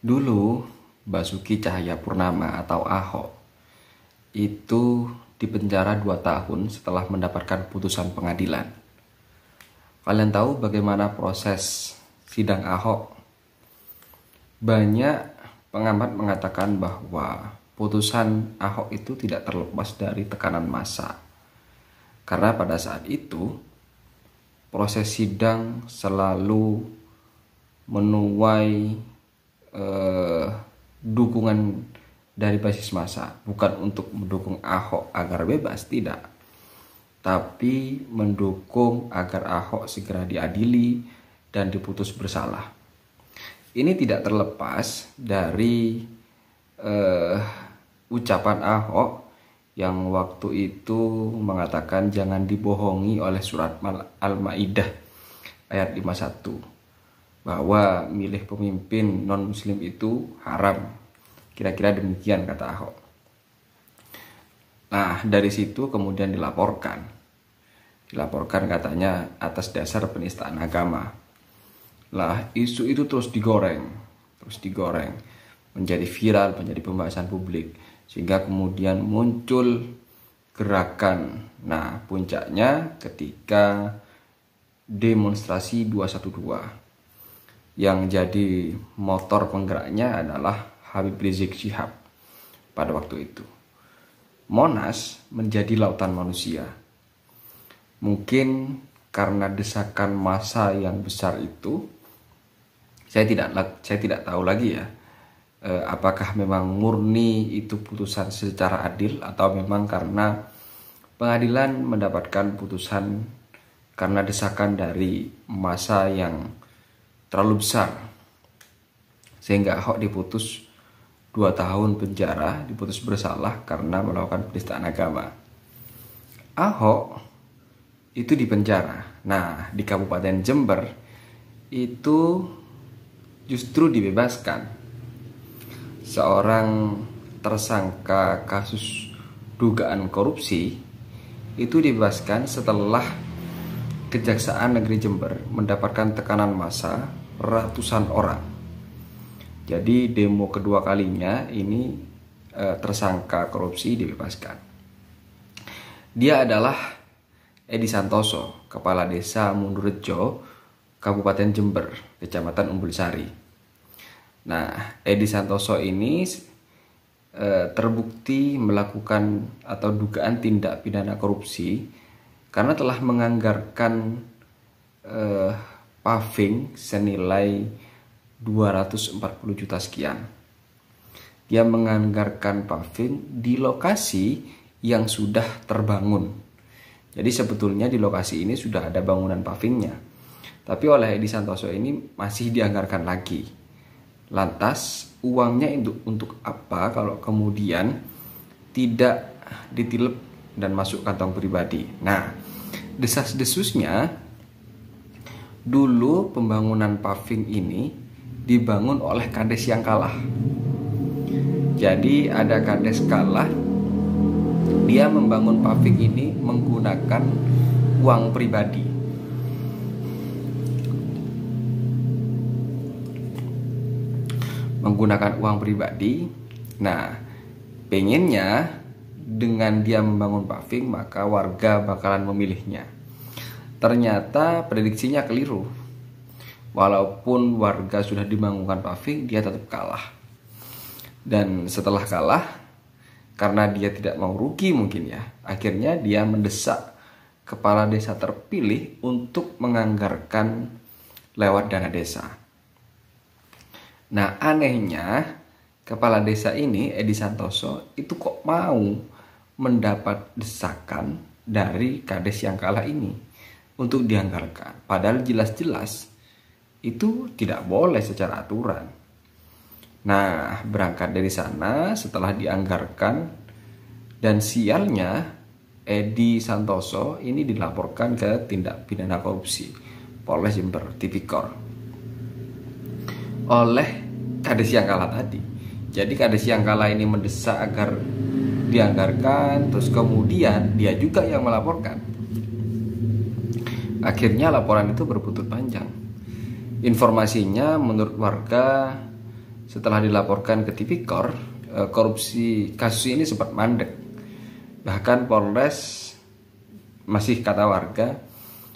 Dulu Basuki Cahayapurnama atau Ahok itu dipenjara 2 tahun setelah mendapatkan putusan pengadilan. Kalian tahu bagaimana proses sidang Ahok? Banyak pengamat mengatakan bahwa putusan Ahok itu tidak terlepas dari tekanan massa. Karena pada saat itu proses sidang selalu menuai dukungan dari basis massa, bukan untuk mendukung Ahok agar bebas, tidak, tapi mendukung agar Ahok segera diadili dan diputus bersalah. Ini tidak terlepas dari ucapan Ahok yang waktu itu mengatakan jangan dibohongi oleh surat Al-Maidah ayat 51 bahwa milih pemimpin non-muslim itu haram. Kira-kira demikian kata Ahok. Nah, dari situ kemudian dilaporkan katanya atas dasar penistaan agama. Lah, isu itu terus digoreng, menjadi viral, menjadi pembahasan publik, sehingga kemudian muncul gerakan. Nah, puncaknya ketika demonstrasi 212 yang jadi motor penggeraknya adalah Habib Rizik Syihab pada waktu itu. Monas menjadi lautan manusia. Mungkin karena desakan massa yang besar itu, saya tidak tahu lagi ya, apakah memang murni itu putusan secara adil atau memang karena pengadilan mendapatkan putusan karena desakan dari massa yang terlalu besar, sehingga Ahok diputus 2 tahun penjara, diputus bersalah karena melakukan penistaan agama. Ahok itu dipenjara. Nah, di Kabupaten Jember itu justru dibebaskan. Seorang tersangka kasus dugaan korupsi itu dibebaskan setelah Kejaksaan Negeri Jember mendapatkan tekanan massa ratusan orang. Jadi demo kedua kalinya ini tersangka korupsi dibebaskan. Dia adalah Edi Santoso, Kepala Desa Mundurejo, Kabupaten Jember, Kecamatan Umbul Sari. Nah, Edi Santoso ini terbukti melakukan atau dugaan tindak pidana korupsi karena telah menganggarkan paving senilai 240 juta sekian. Dia menganggarkan paving di lokasi yang sudah terbangun. Jadi sebetulnya di lokasi ini sudah ada bangunan pavingnya. Tapi oleh Edi Santoso ini masih dianggarkan lagi. Lantas uangnya untuk apa kalau kemudian tidak ditilep dan masuk kantong pribadi? Nah, desas-desusnya dulu pembangunan paving ini dibangun oleh kades yang kalah. Jadi ada kades kalah, dia membangun paving ini menggunakan uang pribadi. Nah, pengennya dengan dia membangun paving maka warga bakalan memilihnya. Ternyata prediksinya keliru. Walaupun warga sudah dibangunkan paving, dia tetap kalah. Dan setelah kalah, karena dia tidak mau rugi mungkin ya, akhirnya dia mendesak kepala desa terpilih untuk menganggarkan lewat dana desa. Nah, anehnya kepala desa ini, Edi Santoso, itu kok mau mendapat desakan dari kades yang kalah ini untuk dianggarkan. Padahal jelas-jelas itu tidak boleh secara aturan. Nah, berangkat dari sana setelah dianggarkan, dan sialnya Edi Santoso ini dilaporkan ke tindak pidana korupsi Polres Jember Tipikor oleh kades yang kalah tadi. Jadi kades yang kalah ini mendesak agar dianggarkan, terus kemudian dia juga yang melaporkan. Akhirnya laporan itu berbuntut panjang. Informasinya menurut warga setelah dilaporkan ke Tipikor, korupsi kasus ini sempat mandek. Bahkan Polres, masih kata warga,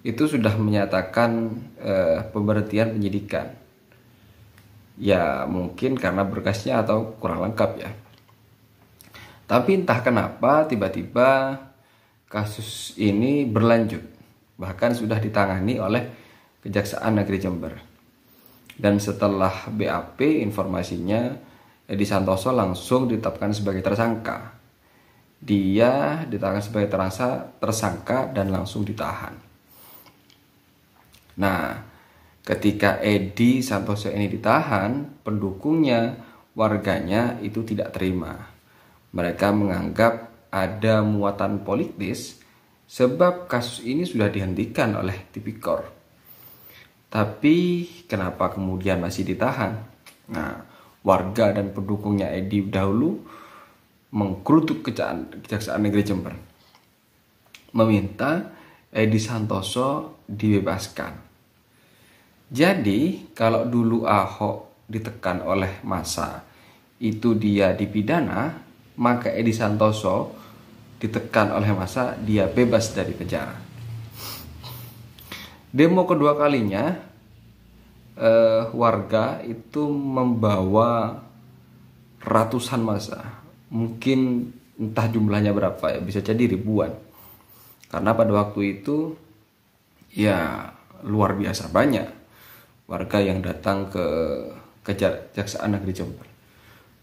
itu sudah menyatakan pemberhentian penyidikan. Ya mungkin karena berkasnya atau kurang lengkap ya. Tapi entah kenapa tiba-tiba kasus ini berlanjut. Bahkan sudah ditangani oleh Kejaksaan Negeri Jember. Dan setelah BAP informasinya, Edi Santoso langsung ditetapkan sebagai tersangka. Dia ditetapkan sebagai tersangka dan langsung ditahan. Nah, ketika Edi Santoso ini ditahan, pendukungnya, warganya itu tidak terima. Mereka menganggap ada muatan politis sebab kasus ini sudah dihentikan oleh Tipikor. Tapi kenapa kemudian masih ditahan? Nah, warga dan pendukungnya Edi dahulu mengkerutuk Kejaksaan Negeri Jember, meminta Edi Santoso dibebaskan. Jadi kalau dulu Ahok ditekan oleh massa itu dia dipidana, maka Edi Santoso ditekan oleh massa dia bebas dari penjara. Demo kedua kalinya warga itu membawa ratusan massa, mungkin entah jumlahnya berapa ya, bisa jadi ribuan. Karena pada waktu itu ya luar biasa banyak warga yang datang ke Kejaksaan Negeri Jember.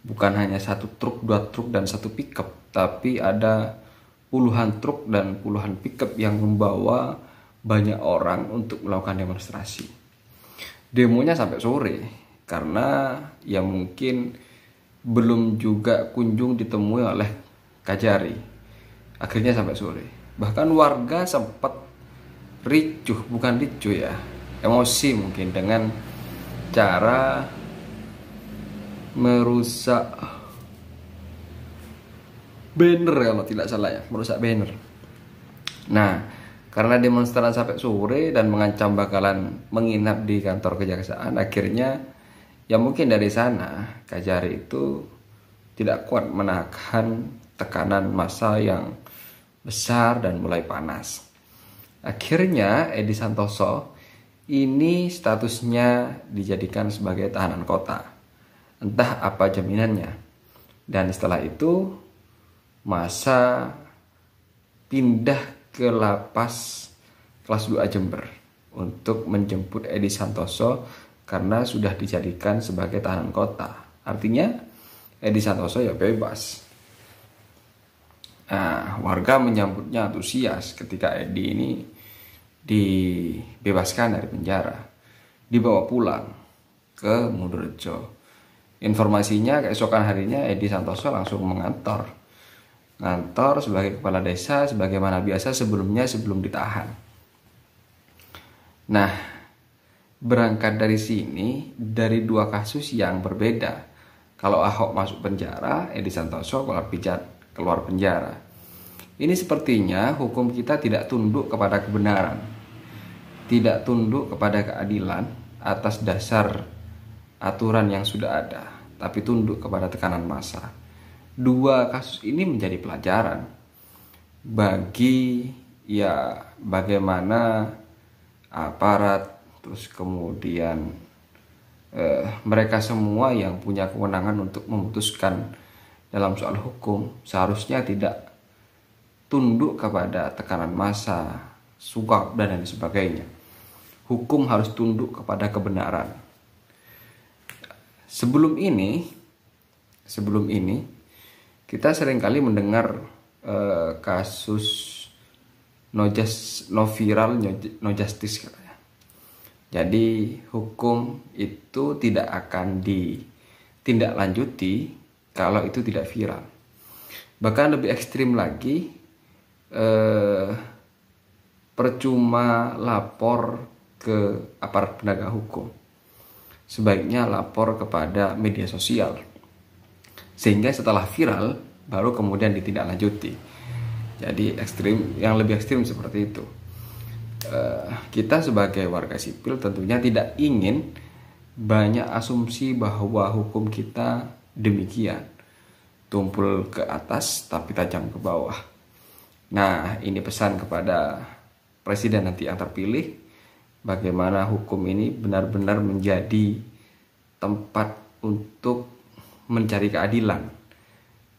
Bukan hanya satu truk, dua truk, dan satu pickup, tapi ada puluhan truk dan puluhan pickup yang membawa banyak orang untuk melakukan demonstrasi. Demonya sampai sore karena ya mungkin belum juga kunjung ditemui oleh Kajari. Akhirnya sampai sore. Bahkan warga sempat ricuh, bukan ricuh ya, emosi mungkin dengan cara merusak banner kalau tidak salah ya, merusak banner. Nah, karena demonstran sampai sore dan mengancam bakalan menginap di kantor kejaksaan, akhirnya ya mungkin dari sana Kajari itu tidak kuat menahan tekanan massa yang besar dan mulai panas. Akhirnya Edi Santoso ini statusnya dijadikan sebagai tahanan kota. Entah apa jaminannya. Dan setelah itu massa pindah ke lapas kelas 2 Jember untuk menjemput Edi Santoso karena sudah dijadikan sebagai tahanan kota. Artinya Edi Santoso ya bebas. Nah, warga menyambutnya antusias ketika Edi ini dibebaskan dari penjara, dibawa pulang ke Mundurejo. Informasinya keesokan harinya Edi Santoso langsung ngantor sebagai kepala desa sebagaimana biasa sebelumnya sebelum ditahan. Nah, berangkat dari sini, dari dua kasus yang berbeda. Kalau Ahok masuk penjara, Edi Santoso keluar penjara. Ini sepertinya hukum kita tidak tunduk kepada kebenaran, tidak tunduk kepada keadilan atas dasar aturan yang sudah ada, tapi tunduk kepada tekanan massa. Dua kasus ini menjadi pelajaran bagi ya bagaimana aparat, terus kemudian mereka semua yang punya kewenangan untuk memutuskan dalam soal hukum seharusnya tidak tunduk kepada tekanan massa, suap dan lain sebagainya. Hukum harus tunduk kepada kebenaran. Sebelum ini kita seringkali mendengar kasus no justice katanya. Jadi hukum itu tidak akan ditindaklanjuti kalau itu tidak viral. Bahkan lebih ekstrim lagi, percuma lapor ke aparat penegak hukum, sebaiknya lapor kepada media sosial, sehingga setelah viral baru kemudian ditindaklanjuti. Jadi yang lebih ekstrim seperti itu. Kita sebagai warga sipil tentunya tidak ingin banyak asumsi bahwa hukum kita demikian, tumpul ke atas tapi tajam ke bawah. Nah, ini pesan kepada presiden nanti yang terpilih, bagaimana hukum ini benar-benar menjadi tempat untuk mencari keadilan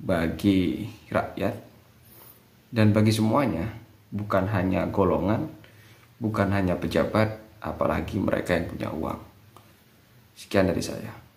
bagi rakyat dan bagi semuanya, bukan hanya golongan, bukan hanya pejabat, apalagi mereka yang punya uang. Sekian dari saya.